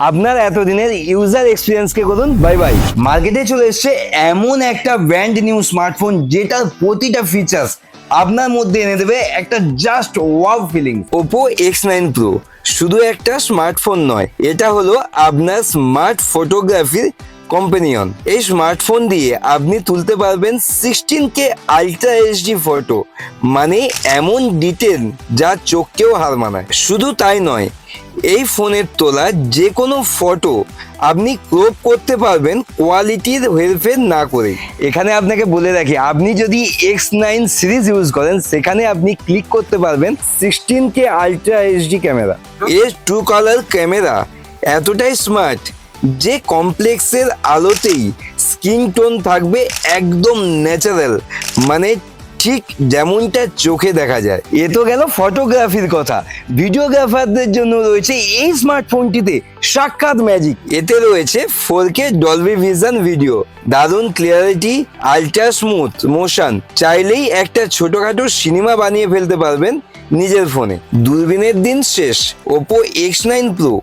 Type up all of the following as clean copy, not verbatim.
আপনার এতদিনের ইউজার এক্সপিরিয়েন্সকে করুন বাই বাই। মার্কেটে চলে এসছে এমন একটা ব্র্যান্ড নিউ স্মার্টফোন যেটার প্রতিটা ফিচার্স আপনার মধ্যে এনে দেবে একটা just wow feeling. Oppo X9 Pro শুধু একটা স্মার্টফোন নয়, এটা হলো আপনার স্মার্ট ফটোগ্রাফির কম্পেনিয়ন। এই স্মার্টফোন দিয়ে আপনি তুলতে পারবেন 16K আলট্রা এইচডি ফটো, মানে এমন ডিটেল যা চোখকেও হার মানায়। শুধু তাই নয়, এই ফোনের তোলা যে কোনো ফটো আপনি ক্রপ করতে পারবেন কোয়ালিটির হেরফের না করে। এখানে আপনাকে বলে রাখি, আপনি যদি X9 সিরিজ ইউজ করেন সেখানে আপনি ক্লিক করতে পারবেন 16K আলট্রা এইচডি ক্যামেরা। এর ট্রু কালার ক্যামেরা এতটাই স্মার্ট যে কমপ্লেক্সের আলোতেই স্কিন টোন থাকবে একদম ন্যাচারাল, মানে ঠিক যেমনটা চোখে দেখা যায়। এ তো গেল ফটোগ্রাফির কথা। ভিডিওগ্রাফারদের জন্য রয়েছে এই স্মার্টফোনটিতে সাক্ষাৎ ম্যাজিক। এতে রয়েছে 4K ডলবি ভিশন ভিডিও, দারুণ ক্লিয়ারিটি, আল্ট্রা স্মুথ মোশন। চাইলেই একটা ছোটখাটো সিনেমা বানিয়ে ফেলতে পারবেন নিজের ফোনে। দূরবীনের দিন শেষ ওপো X9 Pro,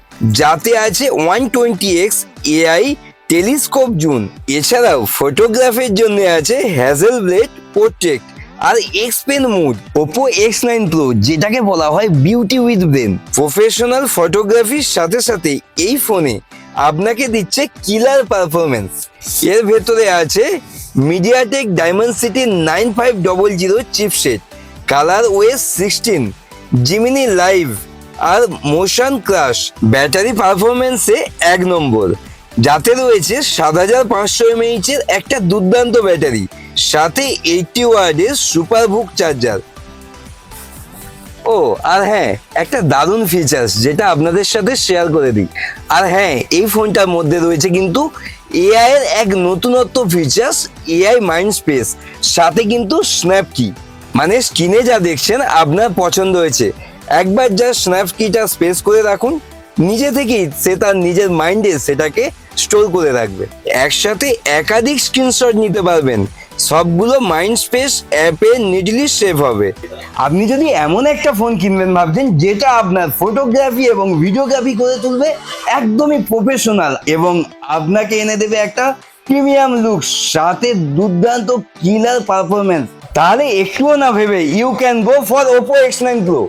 যাতে আছে 120x AI টেলিস্কোপ জুম। এছাড়াও ফটোগ্রাফির জন্য আছে হ্যাজেলব্লেড পোর্ট্রেট আর এক্সপেন মুড। ওপো X9 Pro, যেটাকে বলা হয় বিউটি উইথ ব্রেন, প্রফেশনাল ফটোগ্রাফির সাথে সাথে এই ফোনে আপনাকে দিচ্ছে কিলার পারফরমেন্স। এর ভেতরে আছে MediaTek Dimensity 9500 chipset, color OS 16, Gemini live আর মোশন ক্রাশ। ব্যাটারি পারফরমেন্সে 1 নম্বর, যাতে রয়েছে 7500 mAh এর একটা দুর্দান্ত ব্যাটারি, সাথে 80 ওয়াটের সুপারবুক চার্জার। ও আর হ্যাঁ, একটা দারুণ ফিচার্স যেটা আপনাদের সাথে শেয়ার করে দিই। আর হ্যাঁ, এই ফোনটার মধ্যে রয়েছে কিন্তু এআই এর এক নতুনত্ব ফিচার্স, এআই মাইন্ড স্পেস, সাথে কিন্তু স্ন্যাপ কি। মানে স্ক্রিনে যা দেখছেন আপনার পছন্দ হয়েছে, একবার যা স্ন্যাপ কিটা স্পেস করে রাখুন, নিজে থেকেই সে তার নিজের মাইন্ডে সেটাকে স্টোর করে রাখবে। একসাথে একাধিক স্ক্রিনশট নিতে পারবেন, সবগুলো মাইন্ড স্পেস অ্যাপে নিডলি সেভ হবে। আপনি যদি এমন একটা ফোন কিনবেন ভাবছেন যেটা আপনার ফটোগ্রাফি এবং ভিডিওগ্রাফি করে তুলবে একদমই প্রফেশনাল এবং আপনাকে এনে দেবে একটা প্রিমিয়াম লুক, সাথে দুর্দান্ত কিলার পারফরমেন্স, তাহলে একটুও না ভেবে you can go for Oppo X9 Pro।